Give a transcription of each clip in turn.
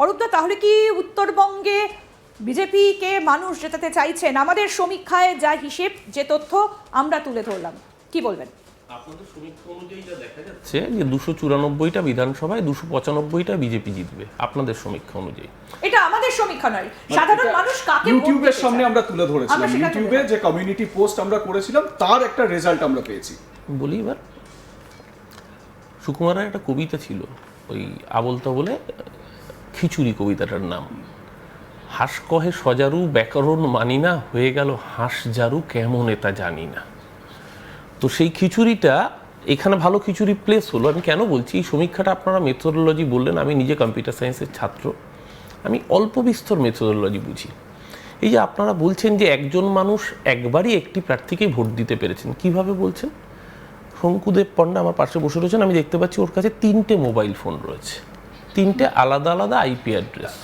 অরূপদা, তাহলে কি উত্তরবঙ্গে বিজেপিকে মানুষ জেতাতে চাইছেন? আমাদের সমীক্ষায় যা হিসেব, যে তথ্য আমরা তুলে ধরলাম, কি বলবেন? আপনাদের সমীক্ষা অনুযায়ী যা দেখা যাচ্ছে যে 294টা বিধানসভায় 295টা বিজেপি জিতবে আপনাদের সমীক্ষা অনুযায়ী। এটা আমাদের সমীক্ষা নয়, সাধারণ মানুষ কাকে ইউটিউবের সামনে আমরা তুলে ধরেছিলাম, ইউটিউবে যে কমিউনিটি পোস্ট আমরা করেছিলাম তার একটা রেজাল্ট আমরা পেয়েছি। বলি এবার, সুকুমারের একটা কবিতা ছিল, ওই আবল তাবলে খিচুড়ি কবিতাটার নাম, হাঁস কহে সজারু ব্যাকরণ মানি না, হয়ে গেল হাঁস জারু কেমন এটা জানি না। তো সেই খিচুড়িটা এখানে ভালো খিচুড়ি প্লেস হলো। আমি কেন বলছি, এই সমীক্ষাটা আপনারা মেথোডোলজি বললেন, আমি নিজে কম্পিউটার সায়েন্সের ছাত্র, আমি অল্প বিস্তর মেথোডোলজি বুঝি। এই যে আপনারা বলছেন যে একজন মানুষ একবারই একটি প্রার্থীকেই ভোট দিতে পেরেছেন, কিভাবে বলছেন? শঙ্কুদেব পণ্ডা আমার পাশে বসে রয়েছেন, আমি দেখতে পাচ্ছি ওর কাছে 3টে মোবাইল ফোন রয়েছে, 3টে আলাদা আলাদা আইপি অ্যাড্রেস।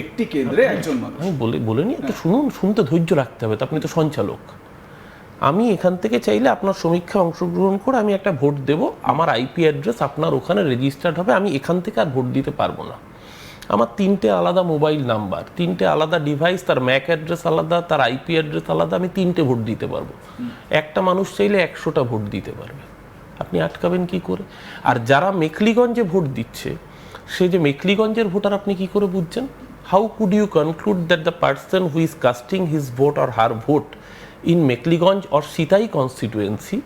একটি কেন্দ্রে একজন মানুষ। আমি বলিনি, একটু শুনুন, শুনতে ধৈর্য রাখতে হবে, তো আপনি তো সঞ্চালক। আমি এখান থেকে চাইলে আপনার সমীক্ষায় অংশগ্রহণ করে আমি একটা ভোট দেব, আমার আইপি অ্যাড্রেস আপনার ওখানে রেজিস্টার্ড হবে, আমি এখান থেকে আর ভোট দিতে পারবো না। আমার 3টে আলাদা মোবাইল নাম্বার, 3টে আলাদা ডিভাইস, তার ম্যাক অ্যাড্রেস আলাদা, তার আইপি অ্যাড্রেস আলাদা, আমি 3টে ভোট দিতে পারবো। একটা মানুষ চাইলে 100টা ভোট দিতে পারবে, আপনি আটকাবেন কি করে? আর যারা মেখলিগঞ্জে ভোট দিচ্ছে, সে যে মেখলিগঞ্জের ভোটার আপনি কি করে বুঝছেন? How could you conclude that the person who is casting his vote or her vote in Mekhliganj or Sitai constituency,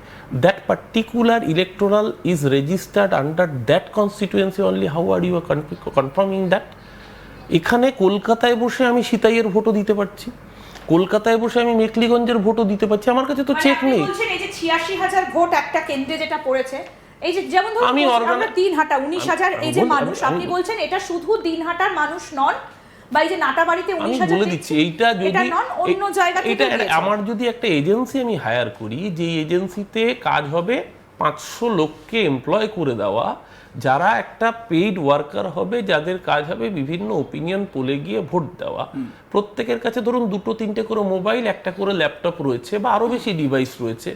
that particular electoral is registered under that constituency only? How are you confirming that? এখানে কলকাতায় বসে আমি সিতাইয়ের ভোটও দিতে পারছি, কলকাতায় বসে আমি মেখলিগঞ্জের ভোটও দিতে পারছি, আমার কাছে তো চেক নেই। এই যে 86,000 ভোট একটা কেন্দ্রে যেটা পড়েছে, এই যে যেমন ধরুন আমরা দিনহাটা 19,000, এই যে মানুষ আপনি বলছেন এটা শুধু দিনহাটার মানুষ নন, বা এই যে নাটাবাড়িতে 19,000 বলে দিচ্ছি, এইটা যদি অন্য জায়গা থেকে আমার যদি একটা এজেন্সি আমি হায়ার করি, যে এজেন্সিতে কাজ হবে 500 লোককে এমপ্লয় করে দেওয়া, যারা একটা পেইড ওয়ার্কার হবে, যাদের কাজ হবে বিভিন্ন ওপিনিয়ন পোলে গিয়ে ভোট দেওয়া, প্রত্যেকের কাছে ধরুন 2-3টে করে মোবাইল, একটা করে ল্যাপটপ রয়েছে বা আরো বেশি ডিভাইস রয়েছে।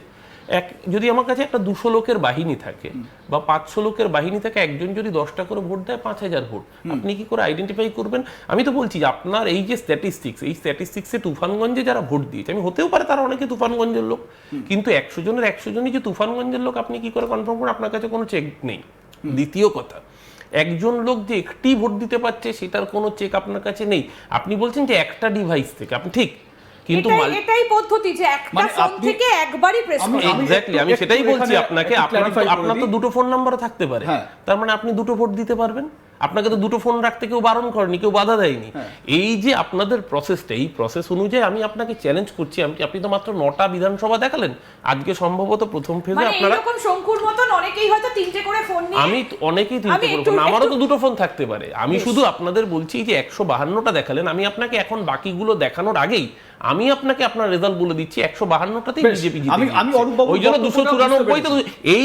যদি আমার কাছে একটা 200 লোকের বাহিনী থাকে বা 500 লোকের বাহিনী থাকে, একজন যদি 10টা করে ভোট দেয়, 5,000 ভোট, আপনি কি করে আইডেন্টিফাই করবেন? আমি তো বলছি যে আপনার এই যে স্ট্যাটিস্টিক্স, এই স্ট্যাটিস্টিক্সে তুফানগঞ্জে যারা ভোট দিয়েছে, আমি হতেও পারে তারা অনেকে তুফানগঞ্জের লোক, কিন্তু 100 জনের 100 জনই যে তুফানগঞ্জের লোক আপনি কি করে কনফার্ম করেন? আপনার কাছে কোনো চেক নেই। দ্বিতীয় কথা, একজন লোক যে একটি ভোট দিতে পারছে সেটার কোনো চেক আপনার কাছে নেই। আপনি বলছেন যে একটা ডিভাইস থেকে, আপনি ঠিক, কিন্তু এটাই পদ্ধতি যে একটা ফোন থেকে একবারই প্রেস করা। এক্স্যাক্টলি, আমি সেটাই বলছি আপনাকে। আপনার তো দুটো ফোন নাম্বার থাকতে পারে, তার মানে আপনি দুটো ভোট দিতে পারবেন। আপনাকে তো দুটো ফোন রাখতে কেউ বারণ করেনি, কেউ বাধা দেয়নি। এই যে আপনাদের প্রসেসটা, এই প্রসেস অনুযায়ী আমি আপনাকে চ্যালেঞ্জ করছি। আপনি তো মাত্র 9টা বিধানসভা দেখালেন, আজকে সম্ভবত প্রথম ফেজে আপনারা এরকম শঙ্কুর মতন অনেকেই হয়তো 3টে করে ফোন নিয়ে, আমি অনেকেই 3টে করে ফোন, আমারও তো দুটো ফোন থাকতে পারে। আমি শুধু আপনাদের বলছি যে 152টা দেখালেন, আমি আপনাকে এখন বাকিগুলো দেখানোর আগেই আমি আপনাকে আপনার রেজাল্ট বলে দিচ্ছি, 152টাতেই বিজেপি জিতে। ওই জন্য 294, এই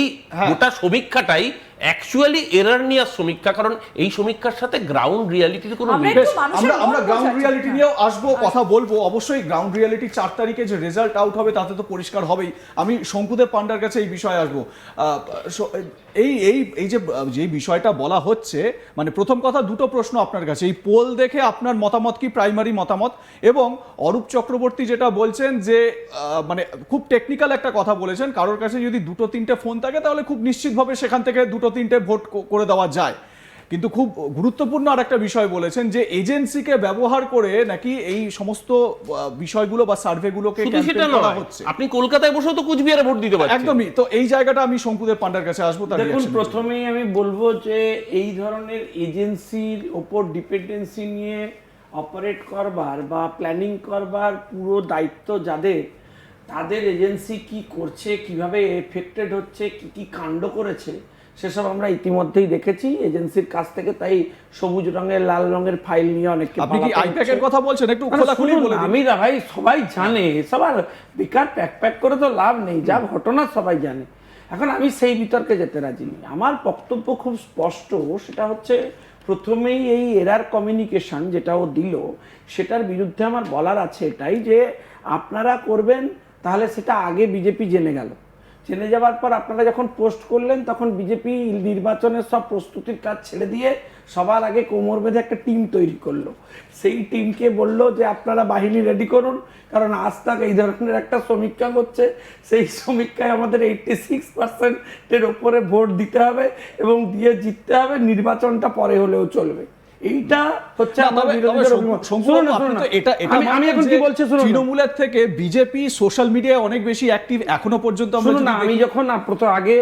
গোটা সমীক্ষাটাই অ্যাকচুয়ালি এরর নিয়ে সমীক্ষা, কারণ এই সমীক্ষার সাথে গ্রাউন্ড রিয়ালিটির কোনো আমরা গ্রাউন্ড রিয়ালিটি নিয়েও আসবো, কথা বলবো অবশ্যই। গ্রাউন্ড রিয়ালিটি 4 তারিখে যে রেজাল্ট আউট হবে তাতে তো পরিষ্কার হবেই। আমি শঙ্কুদেব পান্ডার কাছে এই বিষয়ে আসবো। এই যে বিষয়টা বলা হচ্ছে, মানে প্রথম কথা, দুটো প্রশ্ন আপনার কাছে। এই পোল দেখে আপনার মতামত কি, প্রাইমারি মতামত? এবং অরূপ চক্রবর্তী যেটা বলছেন যে মানে খুব টেকনিক্যাল একটা কথা বলেছেন, কারোর কাছে যদি 2-3টে ফোন থাকে তাহলে খুব নিশ্চিতভাবে সেখান থেকে 2-3টে ভোট করে দেওয়া যায়। কিন্তু খুব গুরুত্বপূর্ণ আর একটা বিষয় বলেছেন যে এজেন্সিকে ব্যবহার করে নাকি এই সমস্ত বিষয়গুলো বা সার্ভেগুলোকে ক্যাম্পেইন করা হচ্ছে। আপনি কলকাতায় বসেও তো কুচবিহারে ভোট দিতে পারছেন। একদমই। তো এই জায়গাটা আমি শঙ্কুদেব পান্ডার কাছে আসবো। দেখুন, প্রথমেই আমি বলবো যে এই ধরনের এজেন্সির ওপর ডিপেন্ডেন্সি নিয়ে অপারেট করবার বা প্ল্যানিং করবার পুরো দায়িত্ব যাদের, তাদের এজেন্সি কি করছে, কিভাবে এফেক্টেড হচ্ছে, কি কি কাণ্ড করেছে, সেসব আমরা ইতিমধ্যেই দেখেছি এজেন্সির কাছ থেকে। তাই সবুজ রঙের, লাল রঙের ফাইল নিয়ে অনেকে কথা বলছেন, একটু খোলাখুলি বলে দিন। আমি ভাই, সবাই জানে, সবার বেকার প্যাক করে তো লাভ নেই, যা ঘটনা সবাই জানে। এখন আমি সেই বিতর্কে যেতে রাজি নেই। আমার বক্তব্য খুব স্পষ্ট, সেটা হচ্ছে প্রথমেই এই এরার কমিউনিকেশন যেটা ও দিল, সেটার বিরুদ্ধে আমার বলার আছে এটাই যে আপনারা করবেন তাহলে সেটা আগে বিজেপি জেনে গেল। জেনে যাওয়ার পর আপনারা যখন পোস্ট করলেন, তখন বিজেপি নির্বাচনের সব প্রস্তুতির কাজ ছেড়ে দিয়ে সবার আগে কোমর বেঁধে একটা টিম তৈরি করলো, সেই টিমকে বললো যে আপনারা বাহিনী রেডি করুন, কারণ আজ তাক এই ধরনের একটা সমীক্ষা করছে, সেই সমীক্ষায় আমাদের 86%-এর ওপরে ভোট দিতে হবে এবং দিয়ে জিততে হবে, নির্বাচনটা পরে হলেও চলবে। এইটা হচ্ছে আমার বিরোধীদের অভিমত। শুনুন না, শুনুন না, আমি এখন কি বলছি শুনুন। তৃণমূলের থেকে বিজেপি সোশ্যাল মিডিয়ায় অনেক বেশি অ্যাক্টিভ এখনো পর্যন্ত। শুনুন না, আমি যখন আগে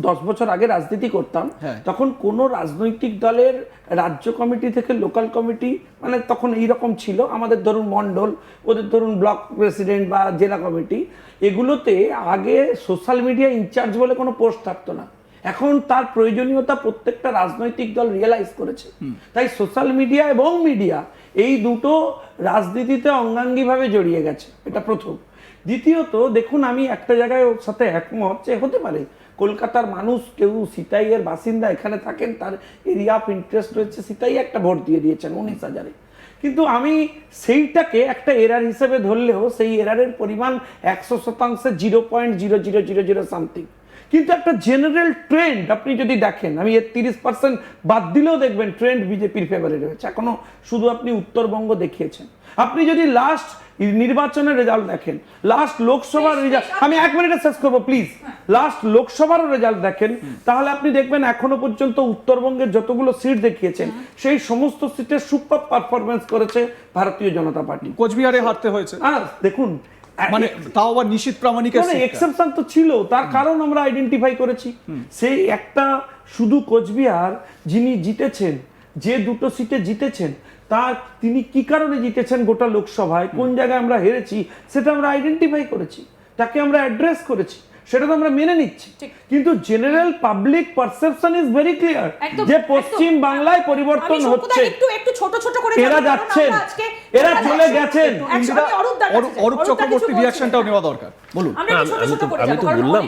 10 বছর আগে রাজনীতি করতাম, তখন কোন রাজনৈতিক দলের রাজ্য কমিটি থেকে লোকাল কমিটি, মানে তখন এইরকম ছিল, আমাদের ধরুন মন্ডল, ওদের ধরুন ব্লক প্রেসিডেন্ট বা জেলা কমিটি, এগুলোতে আগে সোশ্যাল মিডিয়া ইনচার্জ বলে কোনো পোস্ট থাকতো না। এখন তার প্রয়োজনীয়তা প্রত্যেকটা রাজনৈতিক দল রিয়েলাইজ করেছে, তাই সোশ্যাল মিডিয়া এবং মিডিয়া এই দুটো রাজনীতিতে অঙ্গাঙ্গিভাবে জড়িয়ে গেছে, এটা প্রথম। দ্বিতীয়ত দেখুন, আমি একটা জায়গায় ওর সাথে একমত যে হতে পারে কলকাতার মানুষ কেউ সিতাইয়ের বাসিন্দা, এখানে থাকেন, তার এরিয়া অফ ইন্টারেস্ট রয়েছে, সিতাই একটা ভোট দিয়ে দিয়েছেন 19,000-এ, কিন্তু আমি সেইটাকে একটা এরার হিসেবে ধরলেও সেই এরারের পরিমাণ 100% 0.0000 সামথিং। কিন্তু একটা জেনারেল ট্রেন্ড আপনি যদি দেখেন, আমি এর 30% বাদ দিলেও দেখবেন ট্রেন্ড বিজেপির ফেভারে রয়েছে এখনো। শুধু আপনি উত্তরবঙ্গ দেখিয়েছেন, আপনি যদি লাস্ট নির্বাচনের রেজাল্ট দেখেন, লাস্ট লোকসভার রেজাল্ট, আমি 1 মিনিটে শেষ করবো প্লিজ, লাস্ট লোকসভার রেজাল্ট দেখেন, তাহলে আপনি দেখবেন এখনো পর্যন্ত উত্তরবঙ্গের যতগুলো সিট দেখিয়েছেন সেই সমস্ত সিটে সুপার পারফরমেন্স করেছে ভারতীয় জনতা পার্টি। কোচবিহারে হারতে হয়েছে, দেখুন, মানে তাও আবার নিশীথ প্রামাণিকের এক্সেপশন তো ছিল, তার কারণ আমরা আইডেন্টিফাই করেছি। সেই একটা শুধু কোচবিহার যিনি জিতেছেন, যে দুটো সিটে জিতেছেন, তিনি কি কারণে জিতেছেন, গোটা লোকসভায় কোন জায়গায় আমরা হেরেছি সেটা আমরা আইডেন্টিফাই করেছি, তাকে আমরা অ্যাড্রেস করেছি, সেটা তো আমরা মেনে নিচ্ছি। কিন্তু general public perception is very clear যে পশ্চিম বাংলায় পরিবর্তন হচ্ছে, একটু ছোট ছোট করে এরা যাচ্ছেন, এরা চলে গেছেন। অরূপ চক্রবর্তী রিঅ্যাকশনটাও নেওয়া দরকার, বলুন। আমি তো বললাম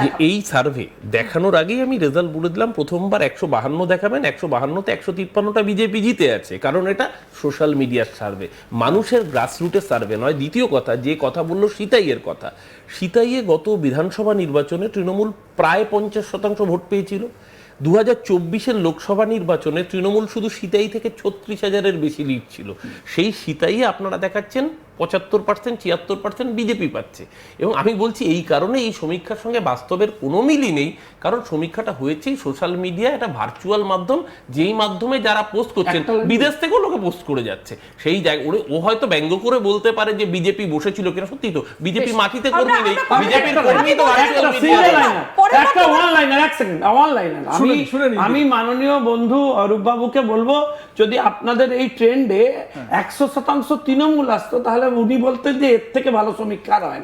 যে এই সার্ভে দেখানোর আগেই আমি রেজাল্ট বলে দিলাম, প্রথমবার 152 দেখাবেন, 152তে 153টা বিজেপি জিতে আছে, কারণ এটা সোশ্যাল মিডিয়ার সার্ভে, মানুষের গ্রাসরুটের সার্ভে নয়। দ্বিতীয় কথা, যে কথা বললো সিতাইয়ের কথা, সিতাইয়ে গত বিধানসভা নির্বাচনে তৃণমূল প্রায় 50% ভোট পেয়েছিল। 2024-এর লোকসভা নির্বাচনে তৃণমূল শুধু সিতাই থেকে 36,000-এর বেশি লিড ছিল। সেই সিতাইয়ে আপনারা দেখাচ্ছেন 75%, 76% বিজেপি পাচ্ছে। এবং আমি বলছি এই কারণে এই সমীক্ষার সঙ্গে বাস্তবের কোনো মিলই নেই, কারণ সমীক্ষাটা হয়েছেই সোশ্যাল মিডিয়া, এটা ভার্চুয়াল মাধ্যম, যেই মাধ্যমে যারা পোস্ট করছেন বিদেশ থেকেও লোকে পোস্ট করে যাচ্ছে। সেই জায়গায় ও হয়তো ব্যঙ্গ করে বলতে পারে যে বিজেপি বসেছিল কিনা, সত্যি তো বিজেপি মাটিতে কর্মী নেই, বিজেপির কর্মী তো ভার্চুয়াল মিডিয়া। একটা ওয়ান লাইনার আমি মাননীয় বন্ধু অরূপ বাবুকে বলবো, যদি আপনাদের এই ট্রেন্ডে 100% তৃণমূল আসতো, তাহলে উনি বলতেন যে এর থেকে ভালো সমীক্ষা আর হয় না।